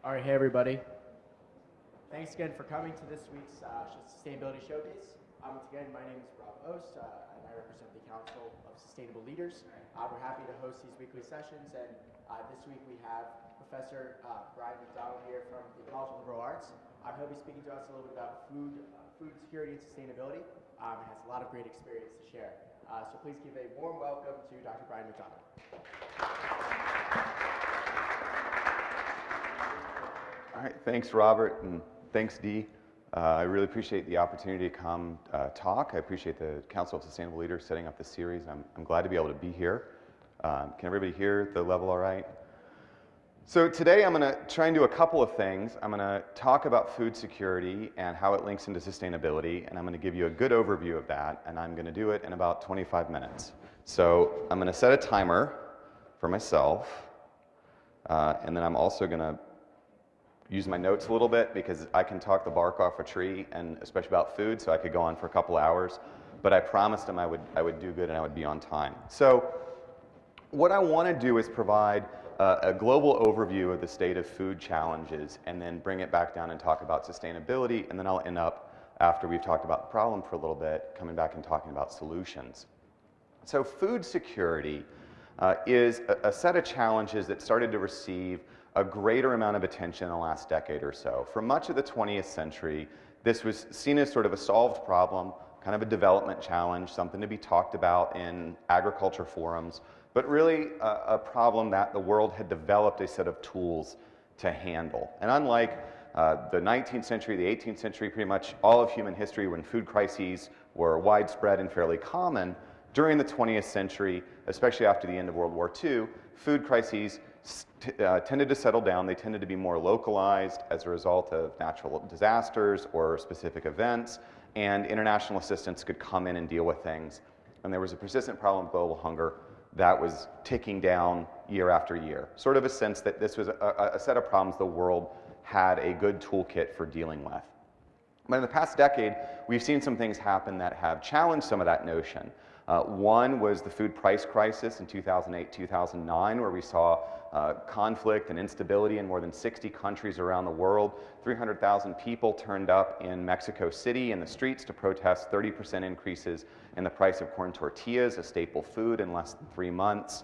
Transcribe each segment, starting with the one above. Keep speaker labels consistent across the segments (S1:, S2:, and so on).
S1: All right, hey everybody. Thanks again for coming to this week's Sustainability Showcase. Once again, my name is Rob Ost, and I represent the Council of Sustainable Leaders. We're happy to host these weekly sessions, and this week we have Professor Bryan McDonald here from the College of Liberal Arts. He'll be speaking to us a little bit about food security and sustainability, and has a lot of great experience to share. So please give a warm welcome to Dr. Bryan McDonald.
S2: All right, thanks Robert, and thanks Dee. I really appreciate the opportunity to come talk. I appreciate the Council of Sustainable Leaders setting up this series. I'm glad to be able to be here. Can everybody hear the level all right? So today I'm going to try and do a couple of things. I'm going to talk about food security and how it links into sustainability, and I'm going to give you a good overview of that, and I'm going to do it in about 25 minutes. So I'm going to set a timer for myself, and then I'm also going to use my notes a little bit because I can talk the bark off a tree, and especially about food, so I could go on for a couple hours. But I promised him I would do good and I would be on time. So what I want to do is provide a global overview of the state of food challenges and then bring it back down and talk about sustainability, and then I'll end up, after we've talked about the problem for a little bit, coming back and talking about solutions. So food security is a set of challenges that started to receive a greater amount of attention in the last decade or so. For much of the 20th century, this was seen as sort of a solved problem, kind of a development challenge, something to be talked about in agriculture forums, but really a problem that the world had developed a set of tools to handle. And unlike the 19th century, the 18th century, pretty much all of human history when food crises were widespread and fairly common, during the 20th century, especially after the end of World War II, food crises tended to settle down. They tended to be more localized as a result of natural disasters or specific events, and international assistance could come in and deal with things. And there was a persistent problem of global hunger that was ticking down year after year. Sort of a sense that this was a set of problems the world had a good toolkit for dealing with. But in the past decade, we've seen some things happen that have challenged some of that notion. One was the food price crisis in 2008-2009, where we saw conflict and instability in more than 60 countries around the world. 300,000 people turned up in Mexico City in the streets to protest 30% increases in the price of corn tortillas, a staple food, in less than 3 months.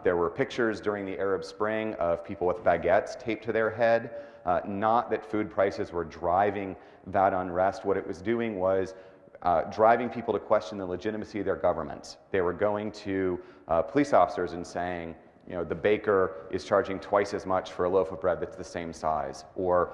S2: There were pictures during the Arab Spring of people with baguettes taped to their head. Not that food prices were driving that unrest. What it was doing was driving people to question the legitimacy of their governments. They were going to police officers and saying, you know, the baker is charging twice as much for a loaf of bread that's the same size, or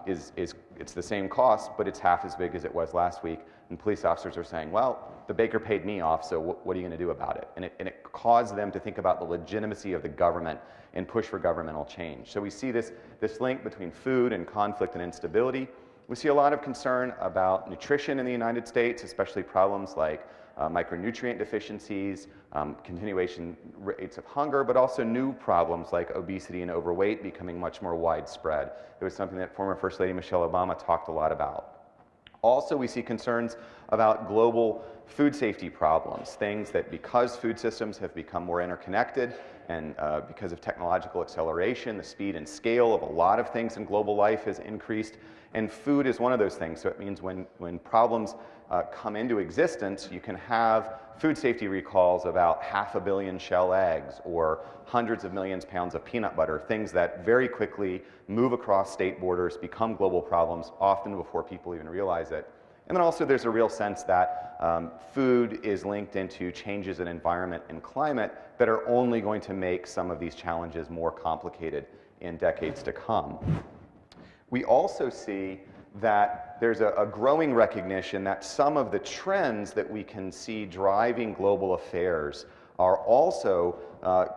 S2: it's the same cost, but it's half as big as it was last week. And police officers are saying, well, the baker paid me off, so what are you going to do about it? And it caused them to think about the legitimacy of the government and push for governmental change. So we see this link between food and conflict and instability. We see a lot of concern about nutrition in the United States, especially problems like micronutrient deficiencies, continuation rates of hunger, but also new problems like obesity and overweight becoming much more widespread. It was something that former First Lady Michelle Obama talked a lot about. Also, we see concerns about global food safety problems, things that because food systems have become more interconnected and because of technological acceleration, the speed and scale of a lot of things in global life has increased, and food is one of those things. So it means when problems come into existence, you can have food safety recalls about 500 million shell eggs or hundreds of millions of pounds of peanut butter, things that very quickly move across state borders, become global problems, often before people even realize it. And then also there's a real sense that food is linked into changes in environment and climate that are only going to make some of these challenges more complicated in decades to come. We also see that there's a growing recognition that some of the trends that we can see driving global affairs are also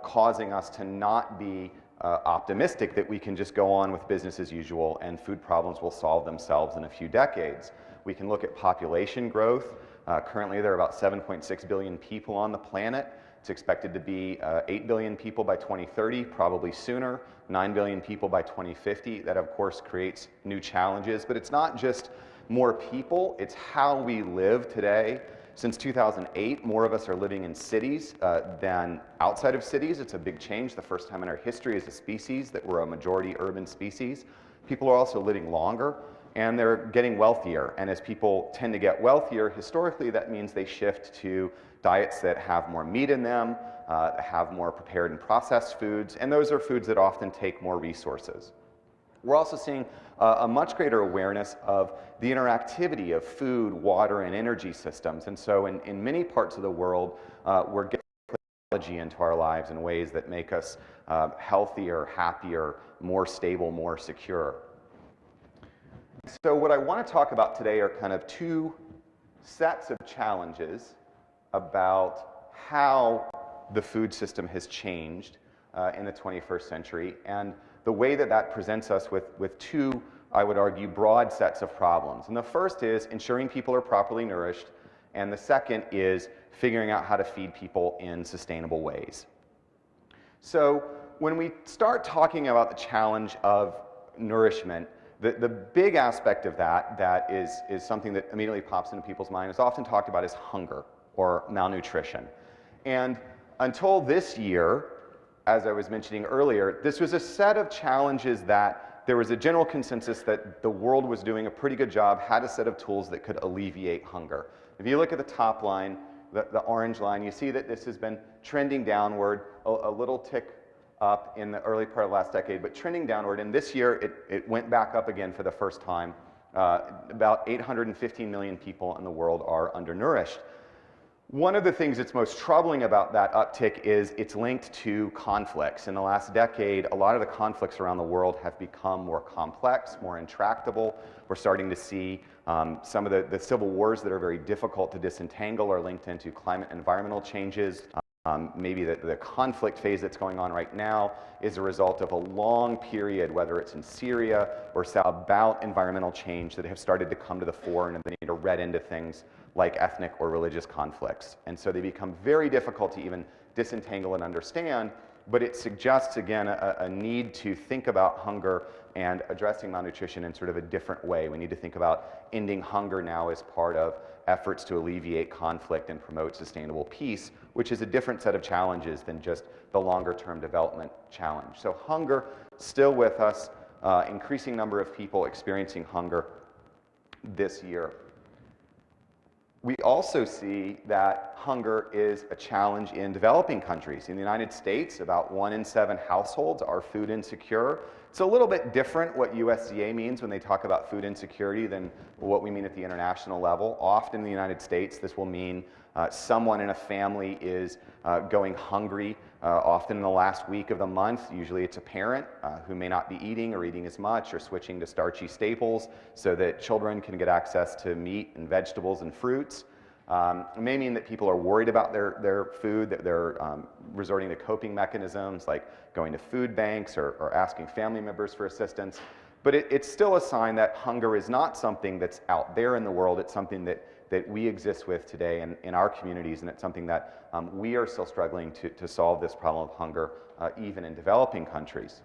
S2: causing us to not be optimistic that we can just go on with business as usual and food problems will solve themselves in a few decades. We can look at population growth. Currently there are about 7.6 billion people on the planet. It's expected to be 8 billion people by 2030, probably sooner, 9 billion people by 2050. That, of course, creates new challenges. But it's not just more people, it's how we live today since 2008, more of us are living in cities than outside of cities. It's a big change, the first time in our history as a species that we're a majority urban species. People are also living longer, and they're getting wealthier. And as people tend to get wealthier, historically, that means they shift to diets that have more meat in them, have more prepared and processed foods, and those are foods that often take more resources. We're also seeing a much greater awareness of the interactivity of food, water, and energy systems. And so in many parts of the world, we're getting technology into our lives in ways that make us healthier, happier, more stable, more secure. So what I want to talk about today are kind of two sets of challenges about how the food system has changed in the 21st century, and the way that that presents us with two, I would argue, broad sets of problems. And the first is ensuring people are properly nourished, and the second is figuring out how to feed people in sustainable ways. So when we start talking about the challenge of nourishment, the big aspect of that is something that immediately pops into people's mind, is often talked about as hunger or malnutrition. And until this year, as I was mentioning earlier, this was a set of challenges that there was a general consensus that the world was doing a pretty good job, had a set of tools that could alleviate hunger. If you look at the top line, the orange line, you see that this has been trending downward, a little tick up in the early part of last decade, but trending downward. And this year, it went back up again for the first time. About 815 million people in the world are undernourished. One of the things that's most troubling about that uptick is it's linked to conflicts. In the last decade, a lot of the conflicts around the world have become more complex, more intractable. We're starting to see some of the civil wars that are very difficult to disentangle are linked into climate and environmental changes. Maybe the conflict phase that's going on right now is a result of a long period, whether it's in Syria or South, about environmental change that have started to come to the fore and have been able to read into things like ethnic or religious conflicts. And so they become very difficult to even disentangle and understand, but it suggests, again, a need to think about hunger and addressing malnutrition in sort of a different way. We need to think about ending hunger now as part of efforts to alleviate conflict and promote sustainable peace, which is a different set of challenges than just the longer-term development challenge. So hunger, still with us, increasing number of people experiencing hunger this year. We also see that hunger is a challenge in developing countries. In the United States, about 1 in 7 households are food insecure. It's a little bit different what USDA means when they talk about food insecurity than what we mean at the international level. Often in the United States, this will mean someone in a family is going hungry, often in the last week of the month. Usually it's a parent who may not be eating or eating as much or switching to starchy staples so that children can get access to meat and vegetables and fruits. It may mean that people are worried about their food, that they're resorting to coping mechanisms like going to food banks or asking family members for assistance. But it's still a sign that hunger is not something that's out there in the world. It's something that we exist with today in our communities, and it's something that we are still struggling to solve this problem of hunger, even in developing countries.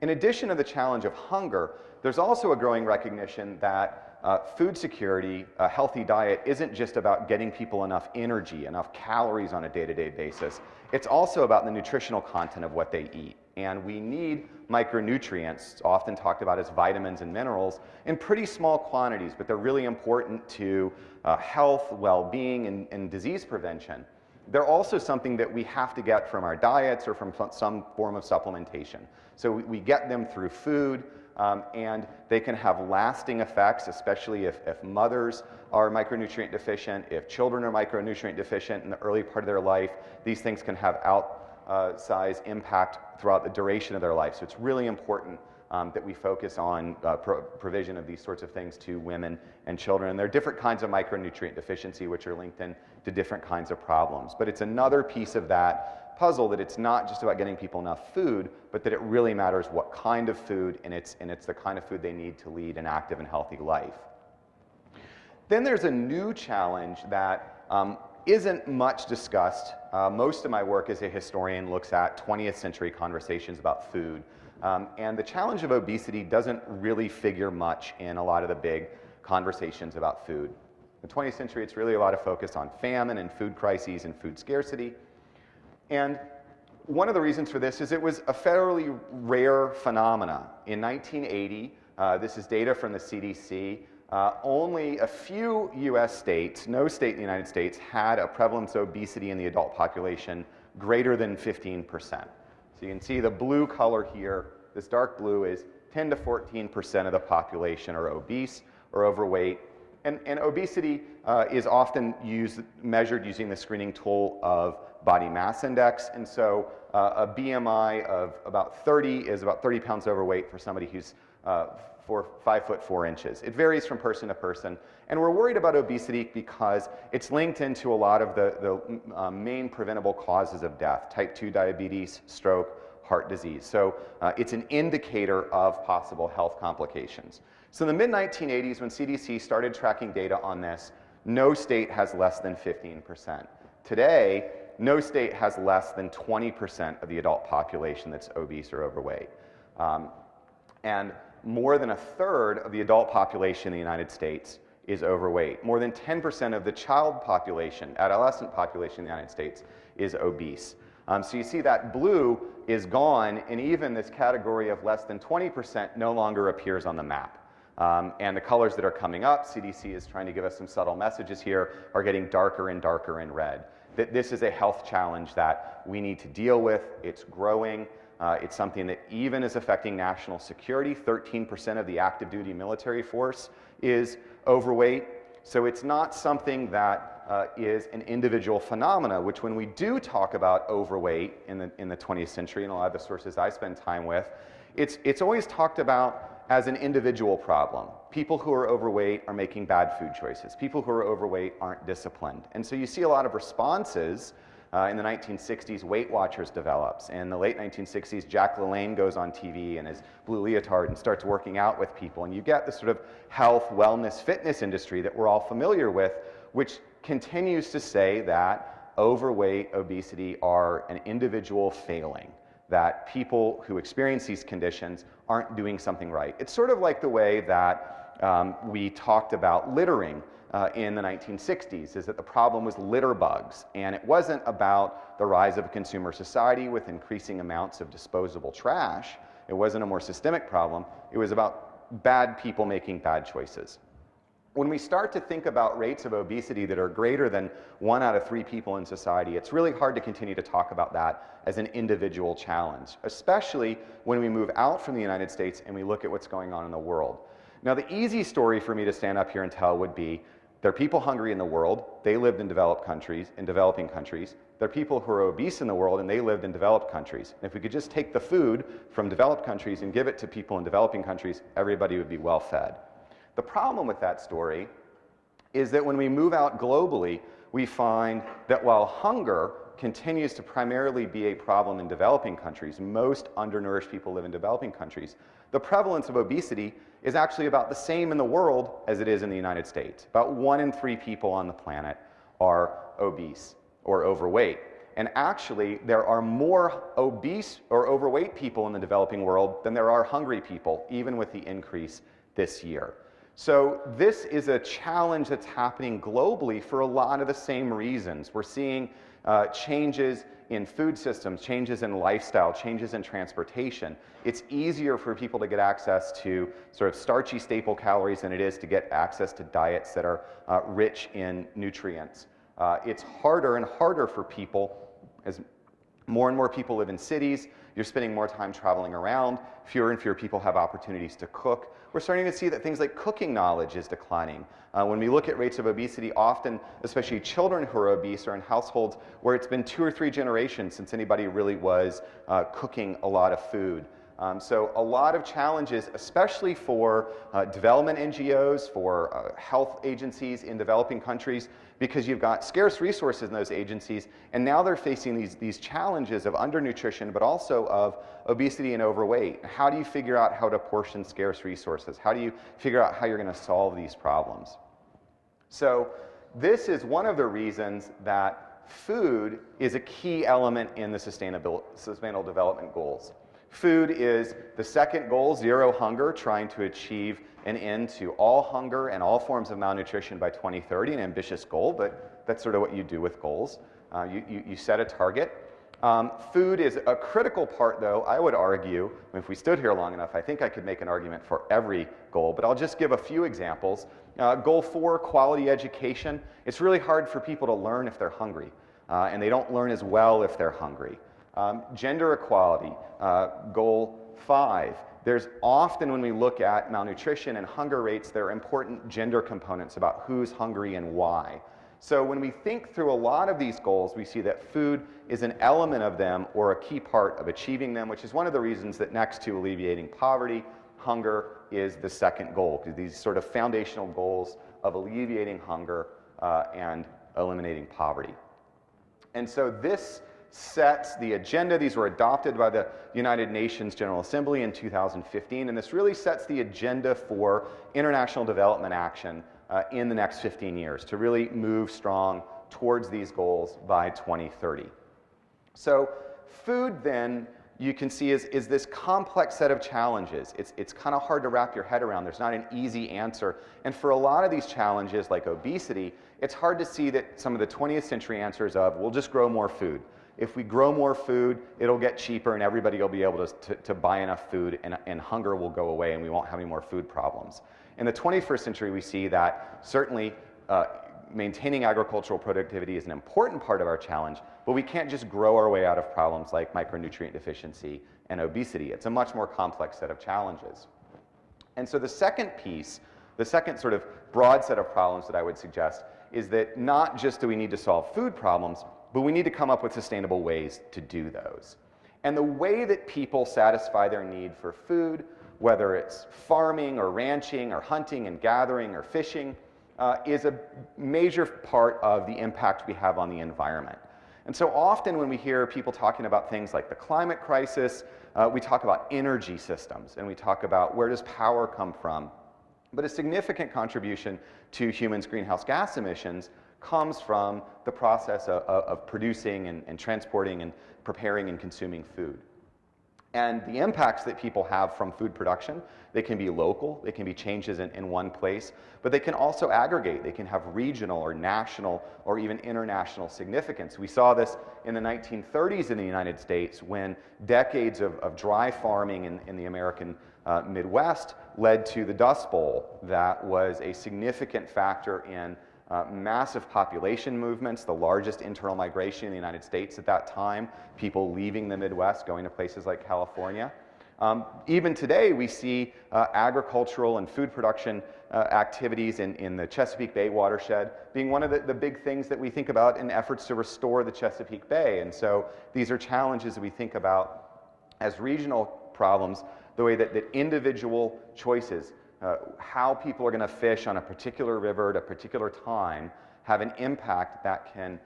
S2: In addition to the challenge of hunger, there's also a growing recognition that food security, a healthy diet, isn't just about getting people enough energy, enough calories on a day-to-day basis. It's also about the nutritional content of what they eat. And we need micronutrients, often talked about as vitamins and minerals, in pretty small quantities, but they're really important to health, well-being, and disease prevention. They're also something that we have to get from our diets or from some form of supplementation. So we get them through food, and they can have lasting effects, especially if mothers are micronutrient deficient, if children are micronutrient deficient in the early part of their life. These things can have outsized impact throughout the duration of their life. So it's really important that we focus on provision of these sorts of things to women and children. And there are different kinds of micronutrient deficiency which are linked in to different kinds of problems. But it's another piece of that puzzle that it's not just about getting people enough food, but that it really matters what kind of food, and it's the kind of food they need to lead an active and healthy life. Then there's a new challenge that isn't much discussed. Most of my work as a historian looks at 20th century conversations about food. And the challenge of obesity doesn't really figure much in a lot of the big conversations about food. In the 20th century, it's really a lot of focus on famine and food crises and food scarcity. And one of the reasons for this is it was a fairly rare phenomena. In 1980, this is data from the CDC, only a few US states, no state in the United States, had a prevalence of obesity in the adult population greater than 15%. So you can see the blue color here, this dark blue is 10 to 14% of the population are obese or overweight. And obesity is often measured using the screening tool of body mass index. And so a BMI of about 30 is about 30 pounds overweight for somebody who's 5 foot 4 inches. It varies from person to person. And we're worried about obesity because it's linked into a lot of the main preventable causes of death: type 2 diabetes, stroke, heart disease. So it's an indicator of possible health complications. So in the mid-1980s, when CDC started tracking data on this, no state has less than 15%. Today, no state has less than 20% of the adult population that's obese or overweight. And more than a third of the adult population in the United States is overweight. More than 10% of the child population, adolescent population in the United States is obese. So you see that blue is gone, and even this category of less than 20% no longer appears on the map. And the colors that are coming up, CDC is trying to give us some subtle messages here, are getting darker and darker in red. That this is a health challenge that we need to deal with. It's growing. It's something that even is affecting national security. 13% of the active duty military force is overweight. So it's not something that is an individual phenomena, which when we do talk about overweight in the 20th century, and a lot of the sources I spend time with, it's always talked about as an individual problem. People who are overweight are making bad food choices. People who are overweight aren't disciplined. And so you see a lot of responses. In the 1960s, Weight Watchers develops. In the late 1960s, Jack LaLanne goes on TV in his blue leotard and starts working out with people. And you get this sort of health, wellness, fitness industry that we're all familiar with, which continues to say that overweight, obesity are an individual failing, that people who experience these conditions aren't doing something right. It's sort of like the way that we talked about littering in the 1960s, is that the problem was litter bugs. And it wasn't about the rise of a consumer society with increasing amounts of disposable trash. It wasn't a more systemic problem. It was about bad people making bad choices. When we start to think about rates of obesity that are greater than 1 out of 3 people in society, it's really hard to continue to talk about that as an individual challenge, especially when we move out from the United States and we look at what's going on in the world. Now, the easy story for me to stand up here and tell would be, there are people hungry in the world, they lived in developing countries. There are people who are obese in the world, and they lived in developed countries. And if we could just take the food from developed countries and give it to people in developing countries, everybody would be well fed. The problem with that story is that when we move out globally, we find that while hunger continues to primarily be a problem in developing countries, most undernourished people live in developing countries, the prevalence of obesity is actually about the same in the world as it is in the United States. About 1 in 3 people on the planet are obese or overweight. And actually, there are more obese or overweight people in the developing world than there are hungry people, even with the increase this year. So this is a challenge that's happening globally for a lot of the same reasons. We're seeing changes in food systems, changes in lifestyle, changes in transportation. It's easier for people to get access to sort of starchy staple calories than it is to get access to diets that are rich in nutrients. It's harder and harder for people as more and more people live in cities. You're spending more time traveling around. Fewer and fewer people have opportunities to cook. We're starting to see that things like cooking knowledge is declining. When we look at rates of obesity, often, especially children who are obese, are in households where it's been 2 or 3 generations since anybody really was cooking a lot of food. So a lot of challenges, especially for development NGOs, for health agencies in developing countries, because you've got scarce resources in those agencies, and now they're facing these challenges of undernutrition, but also of obesity and overweight. How do you figure out how to portion scarce resources? How do you figure out how you're going to solve these problems? So this is one of the reasons that food is a key element in the Sustainable Development Goals. Food is the second goal, zero hunger, trying to achieve an end to all hunger and all forms of malnutrition by 2030, an ambitious goal, but that's sort of what you do with goals. You set a target. Food is a critical part, though, I would argue. If we stood here long enough, I think I could make an argument for every goal, but I'll just give a few examples. Goal 4, quality education. It's really hard for people to learn if they're hungry, and they don't learn as well if they're hungry. Gender equality, goal 5. There's often, when we look at malnutrition and hunger rates, there are important gender components about who's hungry and why. So when we think through a lot of these goals, we see that food is an element of them or a key part of achieving them, which is one of the reasons that next to alleviating poverty, hunger is the second goal, because these sort of foundational goals of alleviating hunger and eliminating poverty. And so this sets the agenda. These were adopted by the United Nations General Assembly in 2015, and this really sets the agenda for international development action in the next 15 years to really move strong towards these goals by 2030. So food then, you can see, is this complex set of challenges. It's kind of hard to wrap your head around. There's not an easy answer. And for a lot of these challenges, like obesity, it's hard to see that some of the 20th century answers of, we'll just grow more food. If we grow more food, it'll get cheaper and everybody will be able to buy enough food and hunger will go away and we won't have any more food problems. In the 21st century, we see that certainly maintaining agricultural productivity is an important part of our challenge, but we can't just grow our way out of problems like micronutrient deficiency and obesity. It's a much more complex set of challenges. And so the second piece, the second sort of broad set of problems that I would suggest is that not just do we need to solve food problems, but we need to come up with sustainable ways to do those. And the way that people satisfy their need for food, whether it's farming or ranching or hunting and gathering or fishing, is a major part of the impact we have on the environment. And so often when we hear people talking about things like the climate crisis, we talk about energy systems and we talk about where does power come from. But a significant contribution to humans' greenhouse gas emissions comes from the process of producing and transporting and preparing and consuming food. And the impacts that people have from food production, they can be local, they can be changes in one place, but they can also aggregate. They can have regional or national or even international significance. We saw this in the 1930s in the United States when decades of dry farming in the American Midwest led to the Dust Bowl. That was a significant factor in massive population movements, the largest internal migration in the United States at that time, people leaving the Midwest, going to places like California. Even today, we see agricultural and food production activities in the Chesapeake Bay watershed being one of the big things that we think about in efforts to restore the Chesapeake Bay. And so these are challenges that we think about as regional problems, the way that individual choices, how people are going to fish on a particular river at a particular time, have an impact that can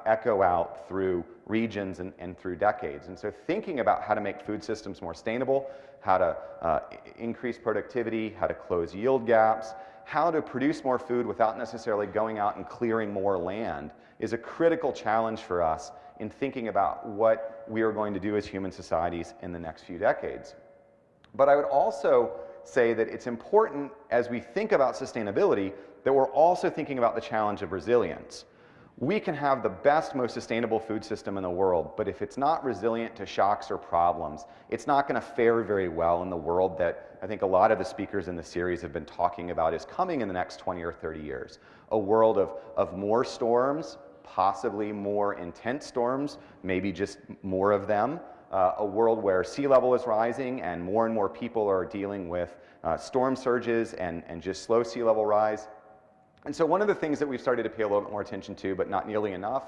S2: echo out through regions and through decades. And so thinking about how to make food systems more sustainable, how to increase productivity, how to close yield gaps, how to produce more food without necessarily going out and clearing more land is a critical challenge for us in thinking about what we are going to do as human societies in the next few decades. But I would also say that it's important as we think about sustainability that we're also thinking about the challenge of resilience. We can have the best, most sustainable food system in the world, but if it's not resilient to shocks or problems, it's not going to fare very well in the world that I think a lot of the speakers in the series have been talking about is coming in the next 20 or 30 years. A world of more storms, possibly more intense storms, maybe just more of them. A world where sea level is rising and more people are dealing with storm surges and just slow sea level rise. And so one of the things that we've started to pay a little bit more attention to, but not nearly enough,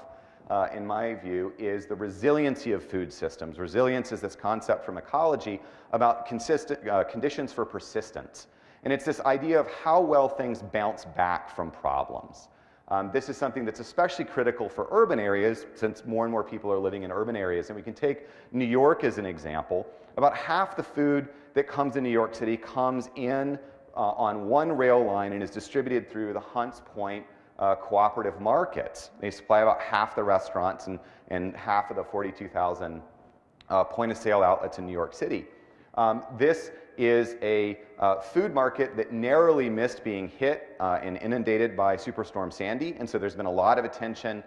S2: in my view, is the resiliency of food systems. Resilience is this concept from ecology about conditions for persistence. And it's this idea of how well things bounce back from problems. This is something that's especially critical for urban areas since more and more people are living in urban areas. And we can take New York as an example. About half the food that comes in New York City comes in on one rail line and is distributed through the Hunts Point cooperative markets. They supply about half the restaurants and half of the 42,000 point of sale outlets in New York City. This is a food market that narrowly missed being hit and inundated by Superstorm Sandy, and so there's been a lot of attention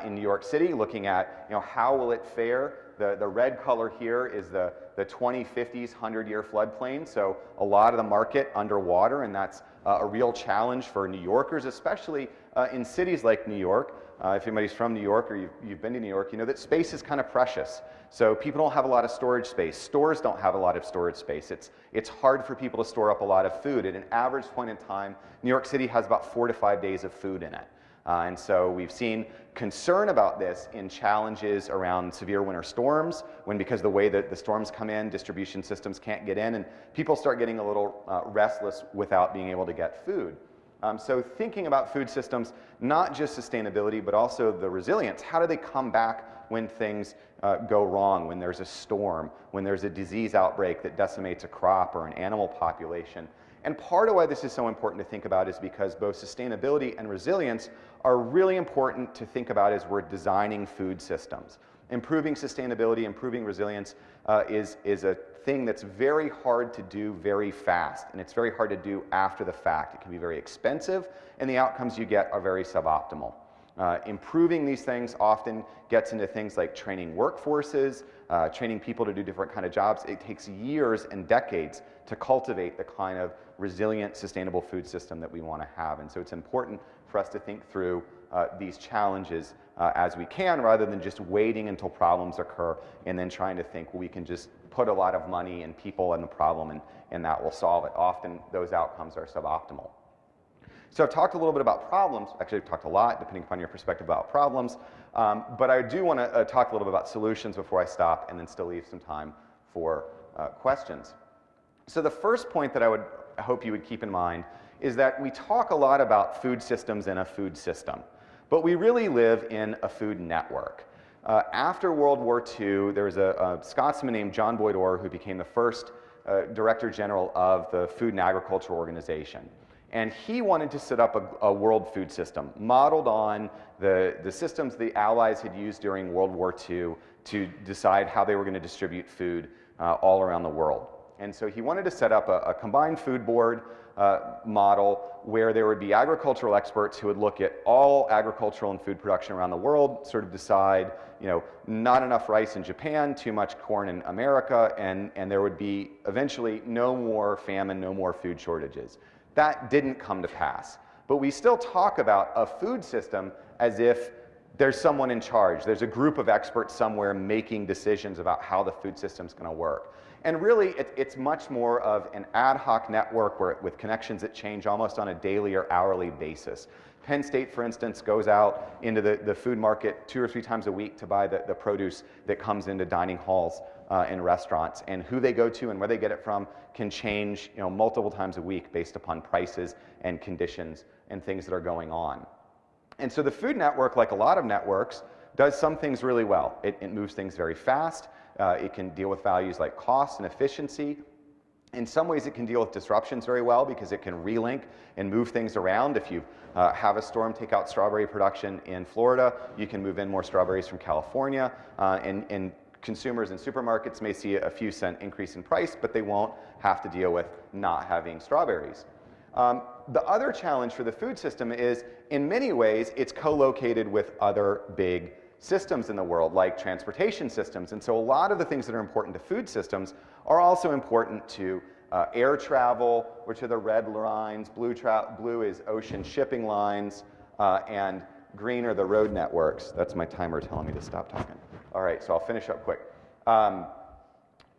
S2: in New York City looking at, how will it fare. The red color here is the 2050s 100-year floodplain, so a lot of the market underwater, and that's a real challenge for New Yorkers, especially in cities like New York. If anybody's from New York or you've been to New York, you know that space is kind of precious. So people don't have a lot of storage space. Stores don't have a lot of storage space. It's hard for people to store up a lot of food. At an average point in time, New York City has about 4 to 5 days of food in it. And so we've seen concern about this in challenges around severe winter storms, when because the way that the storms come in, distribution systems can't get in, and people start getting a little restless without being able to get food. So thinking about food systems, not just sustainability, but also the resilience. How do they come back when things go wrong, when there's a storm, when there's a disease outbreak that decimates a crop or an animal population? And part of why this is so important to think about is because both sustainability and resilience are really important to think about as we're designing food systems. Improving sustainability, improving resilience is a thing that's very hard to do very fast, and it's very hard to do after the fact. It can be very expensive, and the outcomes you get are very suboptimal. Improving these things often gets into things like training workforces, training people to do different kind of jobs. It takes years and decades to cultivate the kind of resilient, sustainable food system that we want to have. And so it's important for us to think through these challenges as we can, rather than just waiting until problems occur and then trying to think, well, we can just put a lot of money and people in the problem and that will solve it. Often those outcomes are suboptimal. So I've talked a little bit about problems. Actually, I've talked a lot, depending upon your perspective, about problems. But I do want to talk a little bit about solutions before I stop, and then still leave some time for questions. So the first point that I hope you would keep in mind is that we talk a lot about food systems in a food system, but we really live in a food network. After World War II, there was a Scotsman named John Boyd Orr who became the first Director General of the Food and Agriculture Organization. And he wanted to set up a world food system modeled on the systems the Allies had used during World War II to decide how they were going to distribute food all around the world. And so he wanted to set up a combined food board model where there would be agricultural experts who would look at all agricultural and food production around the world, sort of decide, not enough rice in Japan, too much corn in America, and there would be eventually no more famine, no more food shortages. That didn't come to pass. But we still talk about a food system as if there's someone in charge. There's a group of experts somewhere making decisions about how the food system's going to work. And really, it's much more of an ad hoc network with connections that change almost on a daily or hourly basis. Penn State, for instance, goes out into the food market 2 or 3 times a week to buy the produce that comes into dining halls in restaurants, and who they go to and where they get it from can change multiple times a week based upon prices and conditions and things that are going on. And so the food network, like a lot of networks, does some things really well. It moves things very fast. It can deal with values like cost and efficiency. In some ways it can deal with disruptions very well because it can relink and move things around. If you have a storm take out strawberry production in Florida, you can move in more strawberries from California, and consumers in supermarkets may see a few cent increase in price, but they won't have to deal with not having strawberries. The other challenge for the food system is, in many ways, it's co-located with other big systems in the world, like transportation systems. And so a lot of the things that are important to food systems are also important to air travel, which are the red lines. Blue is ocean shipping lines, and green are the road networks. That's my timer telling me to stop talking. All right, so I'll finish up quick.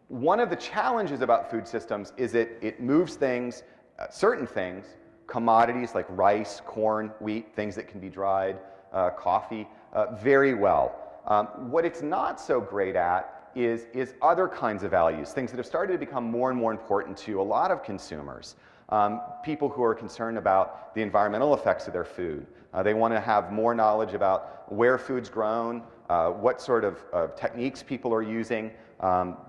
S2: One of the challenges about food systems is that it moves things, certain things, commodities like rice, corn, wheat, things that can be dried, coffee, very well. What it's not so great at is other kinds of values, things that have started to become more and more important to a lot of consumers. People who are concerned about the environmental effects of their food. They want to have more knowledge about where food's grown, what sort of techniques people are using.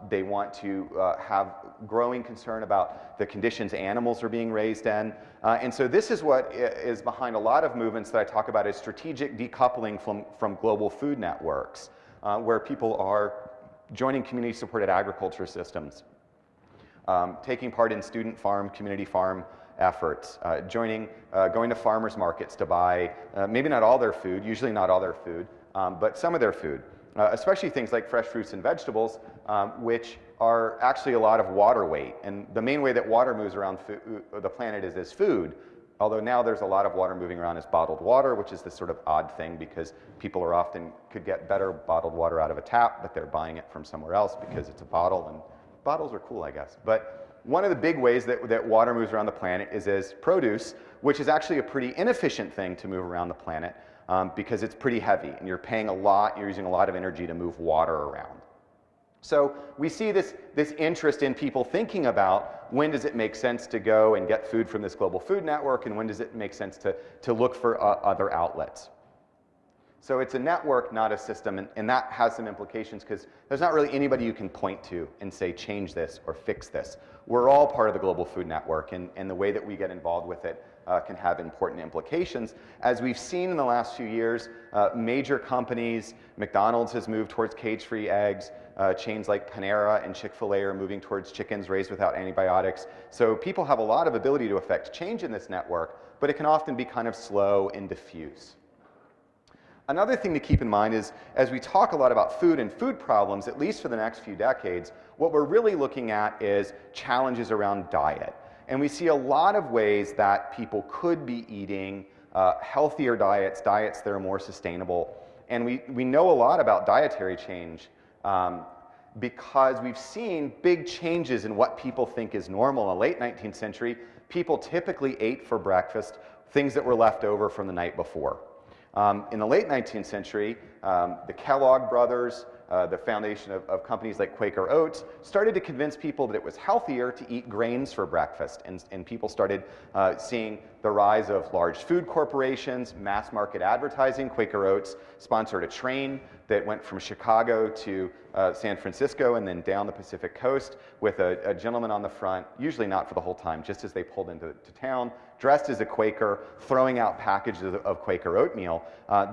S2: They want to have growing concern about the conditions animals are being raised in. And so this is what is behind a lot of movements that I talk about as strategic decoupling from global food networks, where people are joining community-supported agriculture systems. taking part in student farm, community farm efforts, going to farmers markets to buy maybe not all their food, usually not all their food, but some of their food, especially things like fresh fruits and vegetables, which are actually a lot of water weight. And the main way that water moves around the planet is as food, although now there's a lot of water moving around as bottled water, which is this sort of odd thing because people are often could get better bottled water out of a tap, but they're buying it from somewhere else because it's a bottle, and bottles are cool, I guess. But one of the big ways that water moves around the planet is as produce, which is actually a pretty inefficient thing to move around the planet because it's pretty heavy and you're paying a lot, you're using a lot of energy to move water around. So we see this interest in people thinking about when does it make sense to go and get food from this global food network and when does it make sense to look for other outlets. So it's a network, not a system, and that has some implications because there's not really anybody you can point to and say change this or fix this. We're all part of the global food network, and the way that we get involved with it can have important implications. As we've seen in the last few years, major companies, McDonald's has moved towards cage-free eggs, chains like Panera and Chick-fil-A are moving towards chickens raised without antibiotics. So people have a lot of ability to affect change in this network, but it can often be kind of slow and diffuse. Another thing to keep in mind is, as we talk a lot about food and food problems, at least for the next few decades, what we're really looking at is challenges around diet. And we see a lot of ways that people could be eating healthier diets, diets that are more sustainable. And we know a lot about dietary change because we've seen big changes in what people think is normal. In the late 19th century, people typically ate for breakfast things that were left over from the night before. In the late 19th century, the Kellogg brothers, the foundation of companies like Quaker Oats, started to convince people that it was healthier to eat grains for breakfast. And people started seeing the rise of large food corporations, mass market advertising. Quaker Oats sponsored a train that went from Chicago to San Francisco and then down the Pacific coast with a gentleman on the front, usually not for the whole time, just as they pulled into town, dressed as a Quaker, throwing out packages of Quaker oatmeal.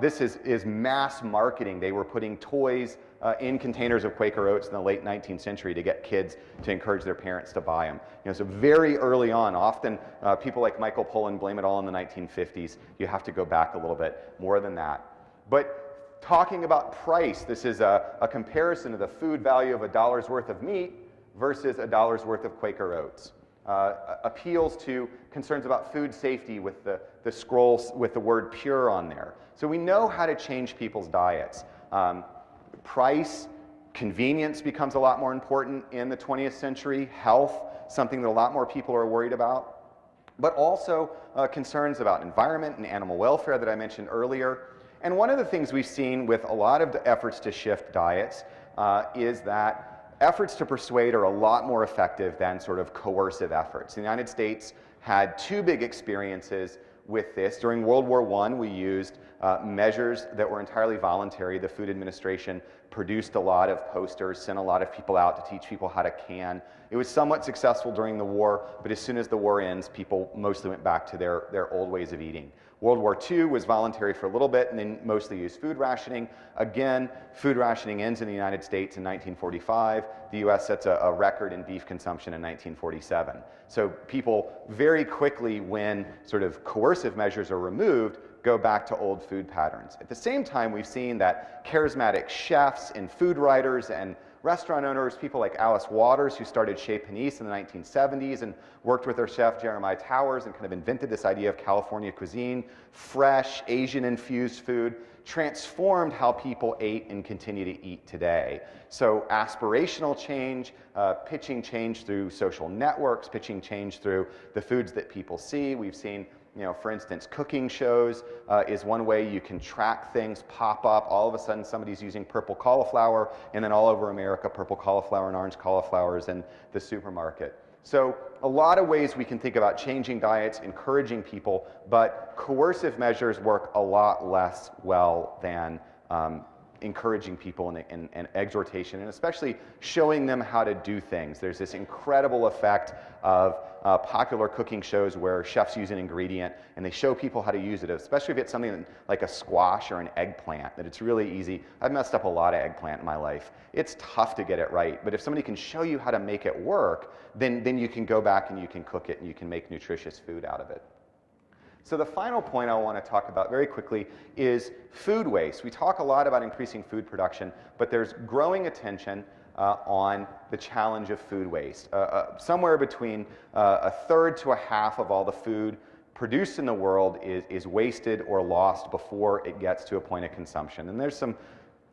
S2: This is mass marketing. They were putting toys in containers of Quaker Oats in the late 19th century to get kids to encourage their parents to buy them. So very early on, often people like Michael Pollan blame it all in the 1950s. You have to go back a little bit more than that. But talking about price, this is a comparison of the food value of $1 worth of meat versus $1 worth of Quaker Oats. Appeals to concerns about food safety with the scrolls with the word pure on there. So we know how to change people's diets. Price, convenience becomes a lot more important in the 20th century. Health, something that a lot more people are worried about. But also concerns about environment and animal welfare that I mentioned earlier. And one of the things we've seen with a lot of the efforts to shift diets is that efforts to persuade are a lot more effective than sort of coercive efforts. The United States had two big experiences with this. During World War I, we used measures that were entirely voluntary. The Food Administration produced a lot of posters, sent a lot of people out to teach people how to can. It was somewhat successful during the war, but as soon as the war ends, people mostly went back to their old ways of eating. World War II was voluntary for a little bit and then mostly used food rationing. Again, food rationing ends in the United States in 1945. The US sets a record in beef consumption in 1947. So people very quickly, when sort of coercive measures are removed, go back to old food patterns. At the same time, we've seen that charismatic chefs and food writers and restaurant owners, people like Alice Waters, who started Chez Panisse in the 1970s and worked with her chef Jeremiah Towers and kind of invented this idea of California cuisine, fresh, Asian-infused food, transformed how people ate and continue to eat today. So aspirational change, pitching change through social networks, pitching change through the foods that people see. We've seen, for instance, cooking shows is one way you can track things pop up. All of a sudden, somebody's using purple cauliflower, and then all over America, purple cauliflower and orange cauliflowers in the supermarket. So a lot of ways we can think about changing diets, encouraging people, but coercive measures work a lot less well than encouraging people and exhortation, and especially showing them how to do things. There's this incredible effect of popular cooking shows where chefs use an ingredient and they show people how to use it, especially if it's something like a squash or an eggplant, that it's really easy. I've messed up a lot of eggplant in my life. It's tough to get it right, but if somebody can show you how to make it work, then you can go back and you can cook it and you can make nutritious food out of it. So the final point I want to talk about very quickly is food waste. We talk a lot about increasing food production, but there's growing attention on the challenge of food waste. Somewhere between a third to a half of all the food produced in the world is wasted or lost before it gets to a point of consumption. And there's some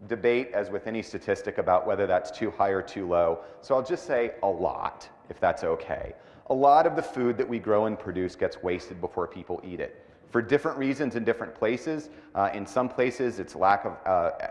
S2: debate, as with any statistic, about whether that's too high or too low. So I'll just say a lot, if that's okay. A lot of the food that we grow and produce gets wasted before people eat it. For different reasons in different places. In some places, it's lack of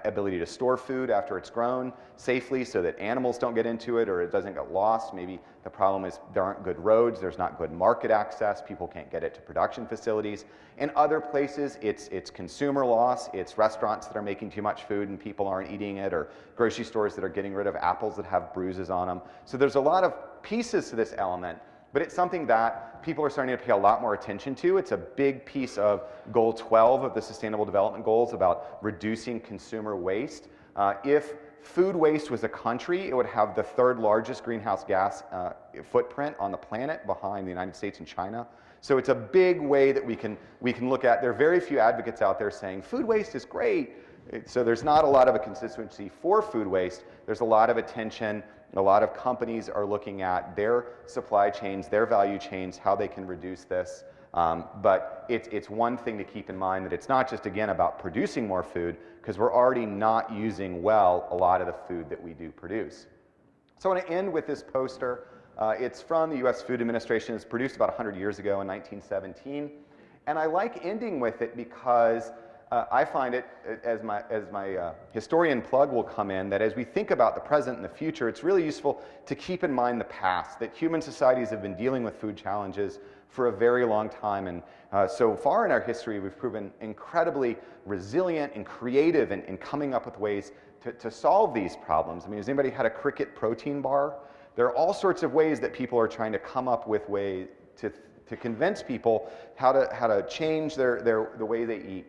S2: ability to store food after it's grown safely so that animals don't get into it or it doesn't get lost. Maybe the problem is there aren't good roads, there's not good market access, people can't get it to production facilities. In other places, it's consumer loss, it's restaurants that are making too much food and people aren't eating it, or grocery stores that are getting rid of apples that have bruises on them. So there's a lot of pieces to this element. But it's something that people are starting to pay a lot more attention to. It's a big piece of Goal 12 of the Sustainable Development Goals about reducing consumer waste. If food waste was a country, it would have the third largest greenhouse gas footprint on the planet, behind the United States and China. So it's a big way that we can look at. There are very few advocates out there saying food waste is great. So there's not a lot of a constituency for food waste. There's a lot of attention. A lot of companies are looking at their supply chains, their value chains, how they can reduce this. But it's one thing to keep in mind that it's not just, again, about producing more food, because we're already not using well a lot of the food that we do produce. So I want to end with this poster. It's from the U.S. Food Administration. It's produced about 100 years ago in 1917. And I like ending with it because I find it, as my historian plug will come in, that as we think about the present and the future, it's really useful to keep in mind the past, that human societies have been dealing with food challenges for a very long time. And so far in our history, we've proven incredibly resilient and creative in coming up with ways to solve these problems. I mean, has anybody had a Cricket protein bar? There are all sorts of ways that people are trying to come up with ways to convince people how to change the way they eat.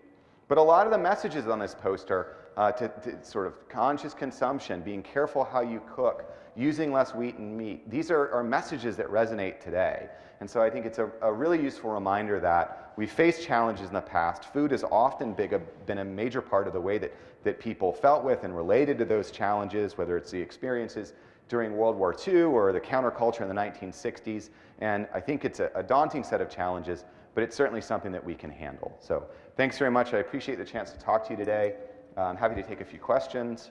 S2: But a lot of the messages on this poster, to sort of conscious consumption, being careful how you cook, using less wheat and meat, these are messages that resonate today. And so I think it's a really useful reminder that we've faced challenges in the past. Food has often been a major part of the way that people felt with and related to those challenges, whether it's the experiences during World War II or the counterculture in the 1960s. And I think it's a daunting set of challenges, but it's certainly something that we can handle. So thanks very much. I appreciate the chance to talk to you today. I'm happy to take a few questions.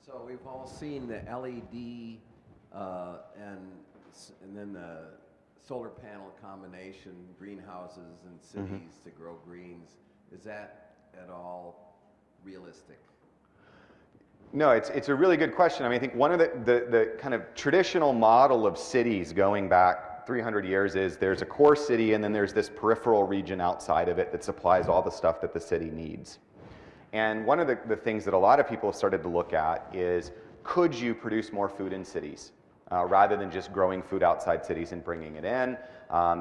S3: So we've all seen the LED and then the solar panel combination, greenhouses in cities to grow greens. Is that at all realistic?
S2: No, it's a really good question. I mean, I think one of the kind of traditional model of cities going back 300 years is there's a core city and then there's this peripheral region outside of it that supplies all the stuff that the city needs. And one of the things that a lot of people have started to look at is, could you produce more food in cities rather than just growing food outside cities and bringing it in?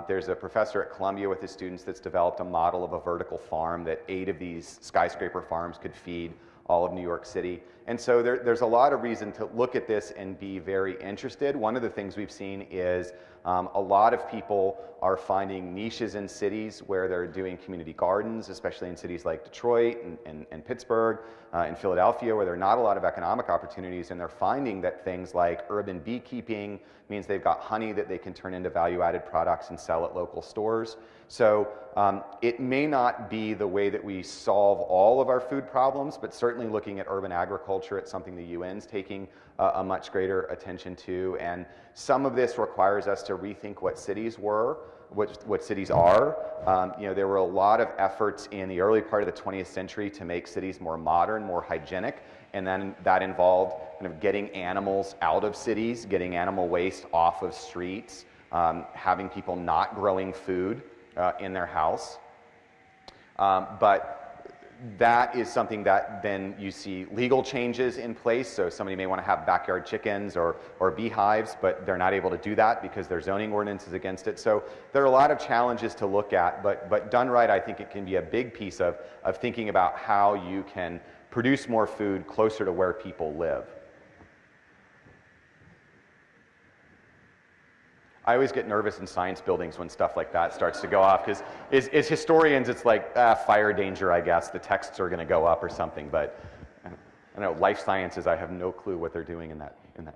S2: There's a professor at Columbia with his students that's developed a model of a vertical farm that 8 of these skyscraper farms could feed all of New York City. And so there's a lot of reason to look at this and be very interested. One of the things we've seen is a lot of people are finding niches in cities where they're doing community gardens, especially in cities like Detroit and Pittsburgh and Philadelphia, where there are not a lot of economic opportunities, and they're finding that things like urban beekeeping means they've got honey that they can turn into value-added products and sell at local stores. So it may not be the way that we solve all of our food problems, but certainly looking at urban agriculture, it's something the UN's taking a much greater attention to. And some of this requires us to rethink what cities were. what cities are. There were a lot of efforts in the early part of the 20th century to make cities more modern, more hygienic, and then that involved kind of getting animals out of cities, getting animal waste off of streets, having people not growing food in their house. But that is something that then you see legal changes in place. So somebody may want to have backyard chickens or beehives, but they're not able to do that because their zoning ordinance is against it. So there are a lot of challenges to look at, but done right, I think it can be a big piece of thinking about how you can produce more food closer to where people live. I always get nervous in science buildings when stuff like that starts to go off, because as historians, it's like fire danger, I guess. The texts are going to go up or something, but I don't know, life sciences, I have no clue what they're doing in that. Yeah.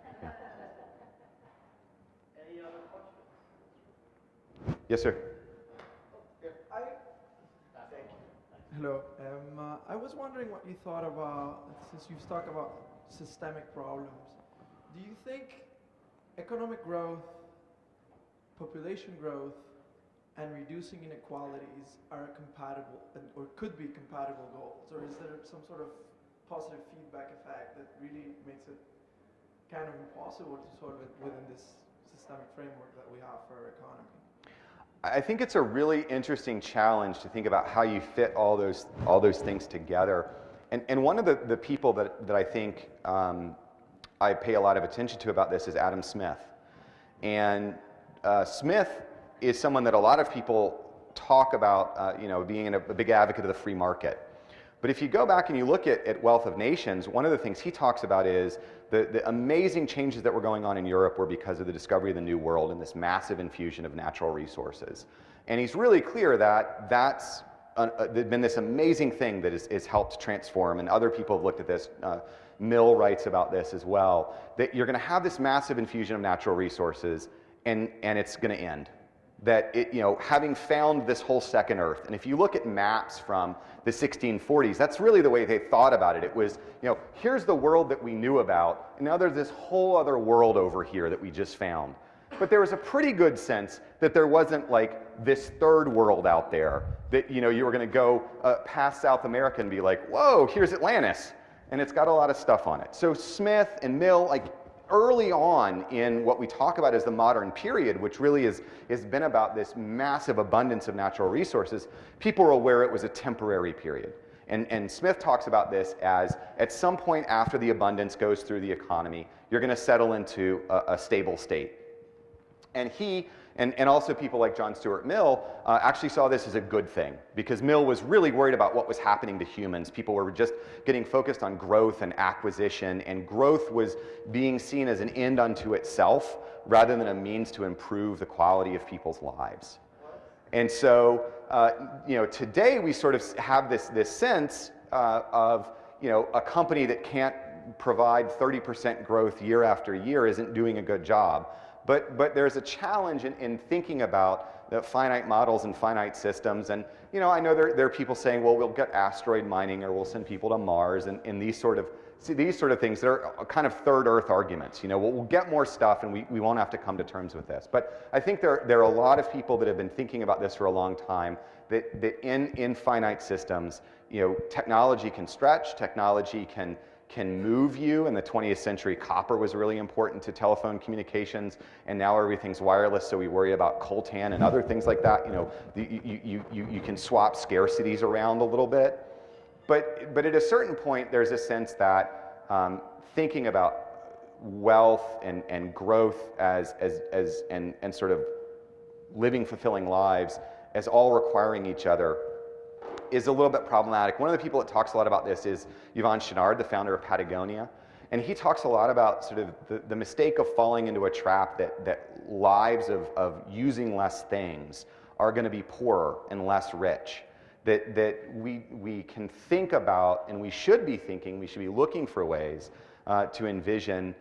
S1: Any other questions?
S2: Yes, sir.
S1: Thank you.
S4: Hello. I was wondering what you thought about, since you've talked about systemic problems, do you think economic growth, population growth, and reducing inequalities are compatible or could be compatible goals? Or is there some sort of positive feedback effect that really makes it kind of impossible to solve it within this systemic framework that we have for our economy?
S2: I think it's a really interesting challenge to think about how you fit all those things together. And one of the people that I think I pay a lot of attention to about this is Adam Smith. And Smith is someone that a lot of people talk about, being a big advocate of the free market. But if you go back and you look at Wealth of Nations, one of the things he talks about is the amazing changes that were going on in Europe were because of the discovery of the New World and this massive infusion of natural resources. And he's really clear that that's been this amazing thing that is helped transform, and other people have looked at this. Mill writes about this as well, that you're going to have this massive infusion of natural resources, and it's going to end. That having found this whole second Earth, and if you look at maps from the 1640s, that's really the way they thought about it. It was, here's the world that we knew about, and now there's this whole other world over here that we just found. But there was a pretty good sense that there wasn't like this third world out there that you were going to go past South America and be like, whoa, here's Atlantis, and it's got a lot of stuff on it. So Smith and Mill, early on in what we talk about as the modern period, which really has been about this massive abundance of natural resources, people were aware it was a temporary period. And Smith talks about this as, at some point after the abundance goes through the economy, you're going to settle into a stable state. And he, and also people like John Stuart Mill, actually saw this as a good thing, because Mill was really worried about what was happening to humans. People were just getting focused on growth and acquisition, and growth was being seen as an end unto itself rather than a means to improve the quality of people's lives. And so, today we sort of have this sense of, a company that can't provide 30% growth year after year isn't doing a good job. But there's a challenge in thinking about the finite models and finite systems. And I know there are people saying, well, we'll get asteroid mining, or we'll send people to Mars, and these sort of things that are kind of third Earth arguments. We'll get more stuff, and we won't have to come to terms with this. But I think there are a lot of people that have been thinking about this for a long time, that in finite systems, technology can stretch, technology can move you. In the 20th century, copper was really important to telephone communications, and now everything's wireless, so we worry about coltan and other things like that. You can swap scarcities around a little bit. But at a certain point, there's a sense that thinking about wealth and growth and sort of living fulfilling lives as all requiring each other is a little bit problematic. One of the people that talks a lot about this is Yvon Chouinard, the founder of Patagonia. And he talks a lot about sort of the mistake of falling into a trap that lives of using less things are going to be poorer and less rich. That we can think about, and we should be looking for ways to envision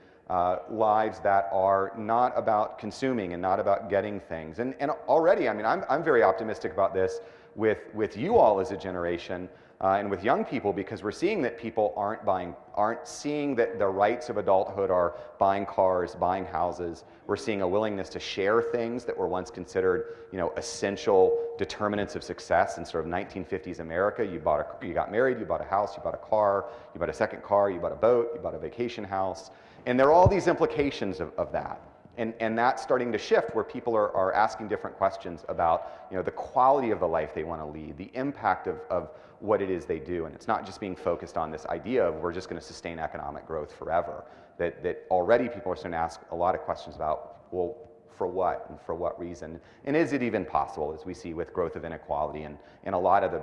S2: lives that are not about consuming and not about getting things. And already, I'm very optimistic about this. with you all as a generation and with young people, because we're seeing that people aren't seeing that the rights of adulthood are buying cars, buying houses. We're seeing a willingness to share things that were once considered, essential determinants of success in sort of 1950s America. You got married, you bought a house, you bought a car, you bought a second car, you bought a boat, you bought a vacation house. And there are all these implications of that. And that's starting to shift, where people are asking different questions about the quality of the life they want to lead, the impact of what it is they do. And it's not just being focused on this idea of we're just going to sustain economic growth forever. That already people are starting to ask a lot of questions about, well, for what and for what reason? And is it even possible, as we see with growth of inequality and a lot of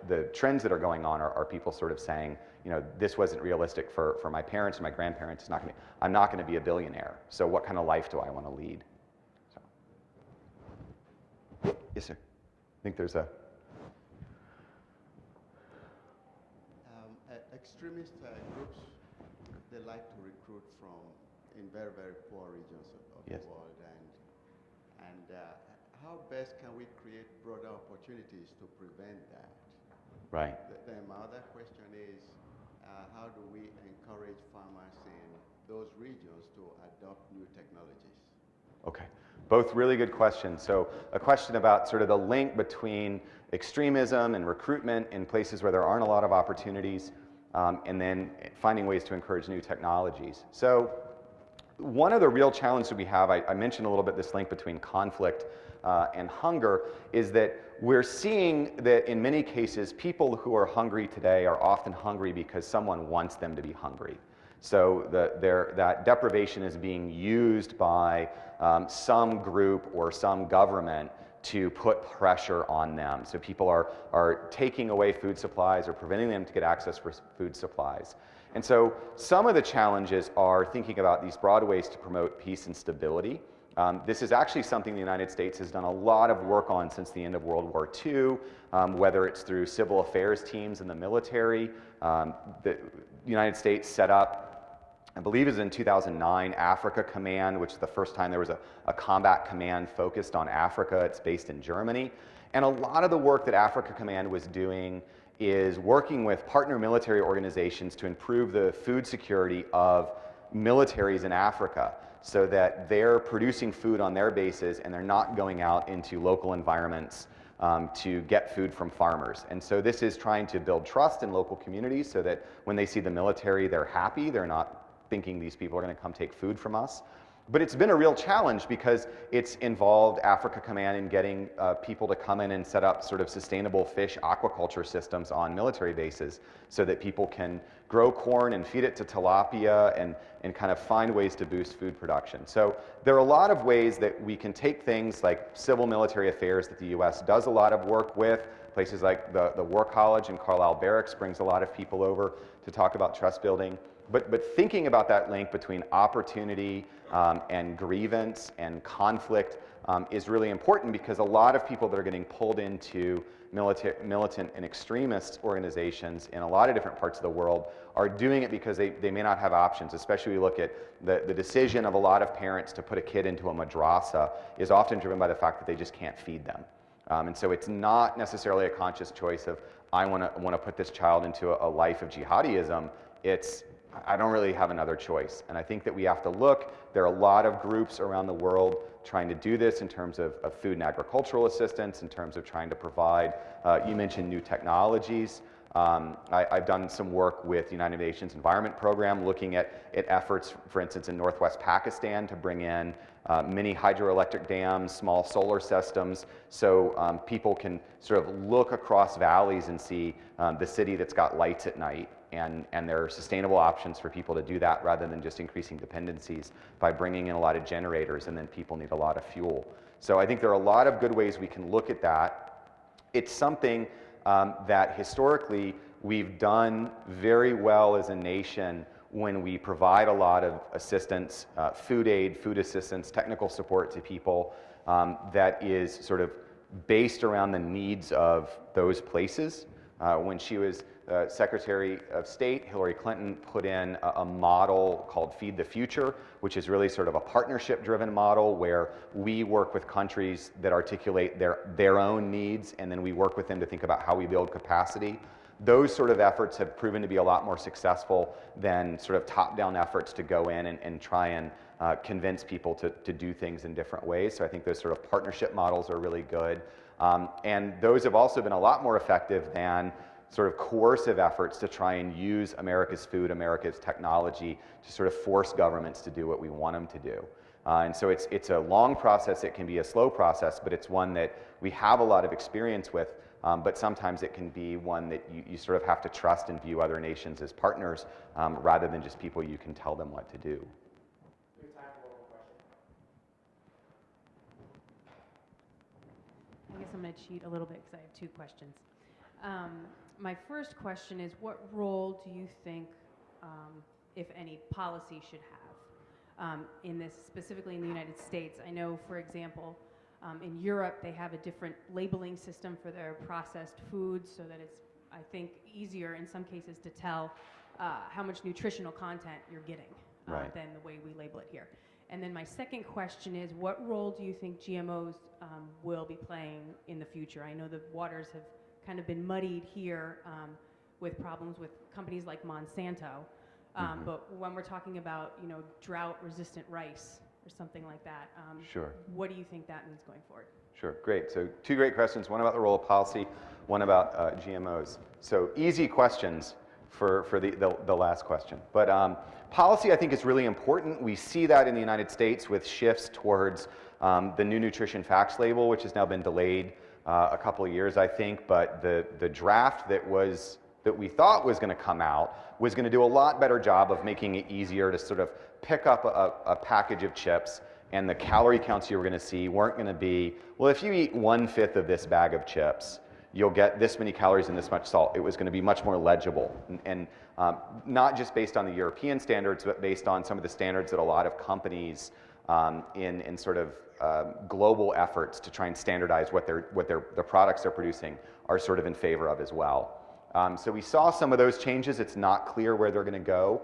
S2: the trends that are going on are people sort of saying, this wasn't realistic for my parents and my grandparents. I'm not going to be a billionaire. So what kind of life do I want to lead? So. Yes, sir. I think there's a...
S5: Extremist groups, they like to recruit from in very, very poor regions of
S2: Yes.
S5: the world. And how best can we create broader opportunities to prevent that?
S2: Right.
S5: Then my other question is, how do we encourage farmers in those regions to adopt new technologies?
S2: Okay. Both really good questions. So a question about sort of the link between extremism and recruitment in places where there aren't a lot of opportunities, and then finding ways to encourage new technologies. So one of the real challenges that we have, I mentioned a little bit this link between conflict and hunger, is that we're seeing that in many cases, people who are hungry today are often hungry because someone wants them to be hungry. So that deprivation is being used by some group or some government to put pressure on them. So people are taking away food supplies or preventing them to get access for food supplies. And so some of the challenges are thinking about these broad ways to promote peace and stability. This is actually something the United States has done a lot of work on since the end of World War II, whether it's through civil affairs teams in the military. The United States set up, I believe it was in 2009, Africa Command, which is the first time there was a combat command focused on Africa. It's based in Germany. And a lot of the work that Africa Command was doing is working with partner military organizations to improve the food security of militaries in Africa, so that they're producing food on their bases and they're not going out into local environments to get food from farmers. And so this is trying to build trust in local communities so that when they see the military, they're happy. They're not thinking these people are going to come take food from us. But it's been a real challenge because it's involved Africa Command in getting people to come in and set up sort of sustainable fish aquaculture systems on military bases so that people can grow corn and feed it to tilapia and kind of find ways to boost food production. So there are a lot of ways that we can take things like civil military affairs that the US does a lot of work with. Places like the War College and Carlisle Barracks brings a lot of people over to talk about trust building. But thinking about that link between opportunity and grievance and conflict is really important, because a lot of people that are getting pulled into militant and extremist organizations in a lot of different parts of the world are doing it because they may not have options. Especially we look at the decision of a lot of parents to put a kid into a madrasa is often driven by the fact that they just can't feed them. And so it's not necessarily a conscious choice of, I want to put this child into a life of jihadism. It's, I don't really have another choice. And I think that we have to look. There are a lot of groups around the world trying to do this in terms of food and agricultural assistance, in terms of trying to provide, you mentioned new technologies. I've done some work with the United Nations Environment Program looking at efforts, for instance, in northwest Pakistan to bring in mini hydroelectric dams, small solar systems, so people can sort of look across valleys and see the city that's got lights at night. And there are sustainable options for people to do that rather than just increasing dependencies by bringing in a lot of generators, and then people need a lot of fuel. So I think there are a lot of good ways we can look at that. It's something that historically we've done very well as a nation when we provide a lot of assistance, food aid, food assistance, technical support to people that is sort of based around the needs of those places. When she was Secretary of State Hillary Clinton put in a model called Feed the Future, which is really sort of a partnership-driven model where we work with countries that articulate their own needs, and then we work with them to think about how we build capacity. Those sort of efforts have proven to be a lot more successful than sort of top-down efforts to go in and try and convince people to do things in different ways. So I think those sort of partnership models are really good. And those have also been a lot more effective than sort of coercive efforts to try and use America's food, America's technology to sort of force governments to do what we want them to do. And so it's a long process, it can be a slow process, but it's one that we have a lot of experience with, but sometimes it can be one that you sort of have to trust and view other nations as partners rather than just people you can tell them what to do.
S1: We have time for one more question.
S6: I guess I'm going to cheat a little bit because I have two questions. My first question is, what role do you think, if any, policy should have in this, specifically in the United States? I know, for example, in Europe, they have a different labeling system for their processed foods so that it's, I think, easier in some cases to tell how much nutritional content you're getting
S2: Right.
S6: than the way we label it here. And then my second question is, what role do you think GMOs will be playing in the future? I know the waters have kind of been muddied here with problems with companies like Monsanto, but when we're talking about, you know, drought-resistant rice or something like that,
S2: Sure.
S6: what do you think that means going forward?
S2: Sure, great. So two great questions, one about the role of policy, one about GMOs. So easy questions for the last question. But policy, I think, is really important. We see that in the United States with shifts towards the new nutrition facts label, which has now been delayed a couple of years, I think. But the draft that we thought was going to come out was going to do a lot better job of making it easier to sort of pick up a package of chips, and the calorie counts you were going to see weren't going to be, well, if you eat 1/5 of this bag of chips, you'll get this many calories and this much salt. It was going to be much more legible, and not just based on the European standards, but based on some of the standards that a lot of companies in sort of global efforts to try and standardize what the products they're producing are sort of in favor of as well. So we saw some of those changes. It's not clear where they're going to go.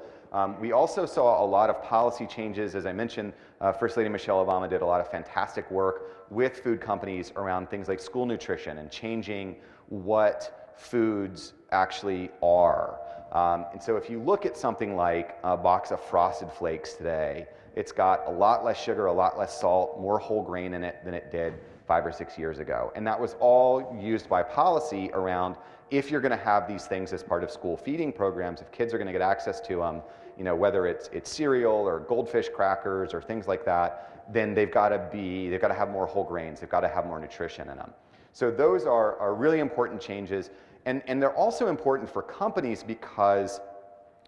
S2: We also saw a lot of policy changes. As I mentioned, First Lady Michelle Obama did a lot of fantastic work with food companies around things like school nutrition and changing what foods actually are. And so if you look at something like a box of Frosted Flakes today, it's got a lot less sugar, a lot less salt, more whole grain in it than it did 5 or 6 years ago. And that was all used by policy around, if you're going to have these things as part of school feeding programs, if kids are going to get access to them, you know, whether it's cereal or goldfish crackers or things like that, then they've got to have more whole grains, they've got to have more nutrition in them. So those are really important changes, and they're also important for companies because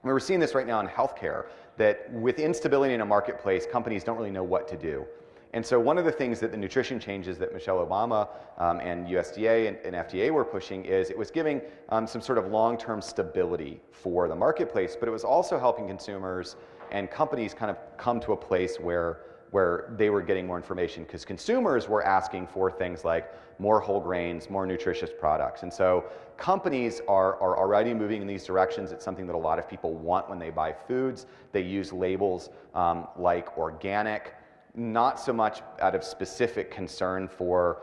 S2: we're seeing this right now in healthcare, that with instability in a marketplace, companies don't really know what to do. And so one of the things that the nutrition changes that Michelle Obama and USDA and FDA were pushing is it was giving some sort of long-term stability for the marketplace, but it was also helping consumers and companies kind of come to a place where they were getting more information, because consumers were asking for things like more whole grains, more nutritious products. And so companies are already moving in these directions. It's something that a lot of people want when they buy foods. They use labels like organic, not so much out of specific concern for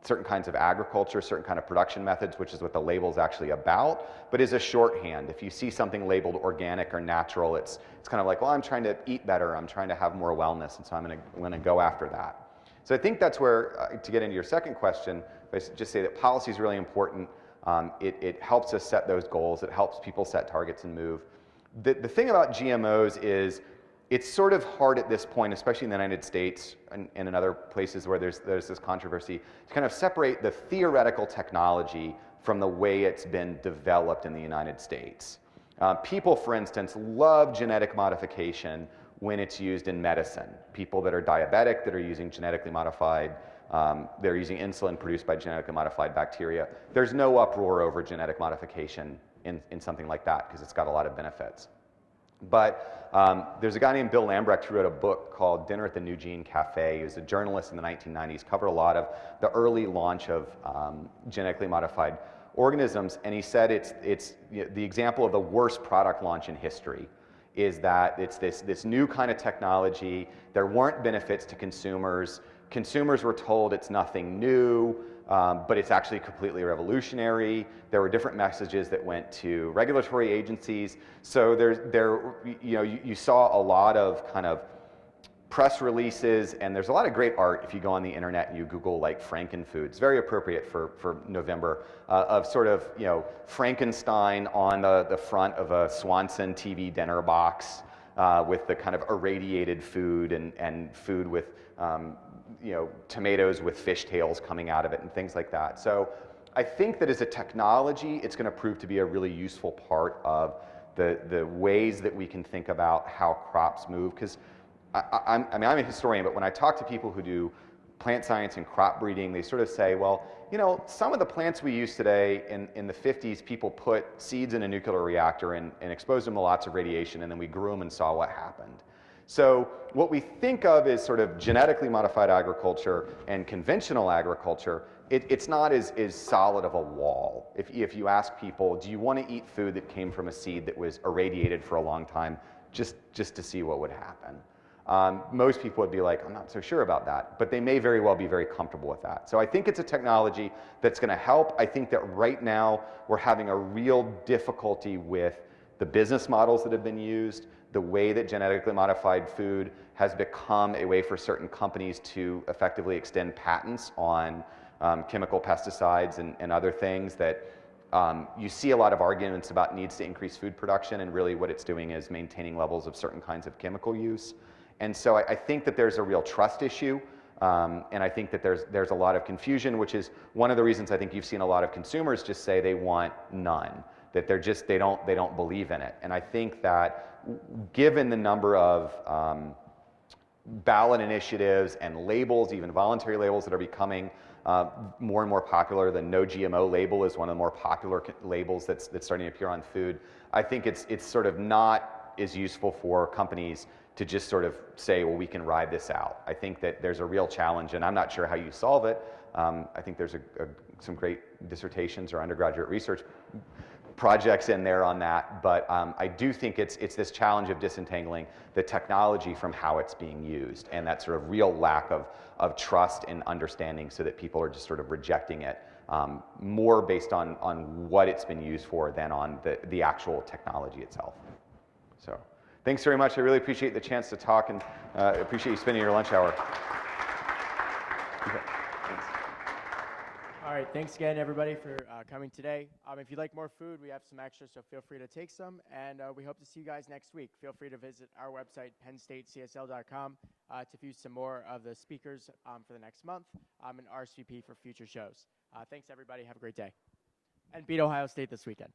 S2: certain kinds of agriculture, certain kind of production methods, which is what the label's actually about, but is a shorthand. If you see something labeled organic or natural, it's kind of like, well, I'm trying to eat better, I'm trying to have more wellness, and so I'm going to go after that. So I think that's where, to get into your second question, I just say that policy is really important. It helps us set those goals. It helps people set targets and move. The thing about GMOs is it's sort of hard at this point, especially in the United States and in other places where there's this controversy, to kind of separate the theoretical technology from the way it's been developed in the United States. People, for instance, love genetic modification when it's used in medicine. People that are diabetic, that are using genetically modified, they're using insulin produced by genetically modified bacteria. There's no uproar over genetic modification in something like that because it's got a lot of benefits. But there's a guy named Bill Lambrecht who wrote a book called Dinner at the New Gene Cafe. He was a journalist in the 1990s, covered a lot of the early launch of genetically modified organisms, and he said it's the example of the worst product launch in history. Is that it's this new kind of technology. There weren't benefits to consumers. Consumers were told it's nothing new, but it's actually completely revolutionary. There were different messages that went to regulatory agencies. So you saw a lot of kind of press releases, and there's a lot of great art if you go on the internet and you Google like Frankenfood. It's very appropriate for November, of sort of, Frankenstein on the front of a Swanson TV dinner box with the kind of irradiated food and food with, tomatoes with fishtails coming out of it and things like that. So I think that as a technology, it's going to prove to be a really useful part of the ways that we can think about how crops move. Because I'm a historian, but when I talk to people who do plant science and crop breeding, they sort of say, well, some of the plants we use today, in the 50s, people put seeds in a nuclear reactor and exposed them to lots of radiation, and then we grew them and saw what happened. So what we think of as sort of genetically modified agriculture and conventional agriculture, it's not as solid of a wall. If you ask people, do you want to eat food that came from a seed that was irradiated for a long time, just to see what would happen? Most people would be like, I'm not so sure about that, but they may very well be very comfortable with that. So I think it's a technology that's going to help. I think that right now we're having a real difficulty with the business models that have been used, the way that genetically modified food has become a way for certain companies to effectively extend patents on chemical pesticides and other things that you see a lot of arguments about needs to increase food production, and really what it's doing is maintaining levels of certain kinds of chemical use. And so I think that there's a real trust issue, and I think that there's a lot of confusion, which is one of the reasons I think you've seen a lot of consumers just say they want none, that they don't believe in it. And I think that given the number of ballot initiatives and labels, even voluntary labels that are becoming more and more popular, the no GMO label is one of the more popular labels that's starting to appear on food. I think it's sort of not as useful for companies to just sort of say, well, we can ride this out. I think that there's a real challenge, and I'm not sure how you solve it. I think there's some great dissertations or undergraduate research projects in there on that, but I do think it's this challenge of disentangling the technology from how it's being used, and that sort of real lack of trust and understanding, so that people are just sort of rejecting it more based on what it's been used for than on the actual technology itself. So thanks very much. I really appreciate the chance to talk, and appreciate you spending your lunch hour. Okay. Thanks.
S1: All right, thanks again, everybody, for coming today. If you'd like more food, we have some extra, so feel free to take some, and we hope to see you guys next week. Feel free to visit our website, pennstatecsl.com, to view some more of the speakers for the next month, and RSVP for future shows. Thanks, everybody. Have a great day. And beat Ohio State this weekend.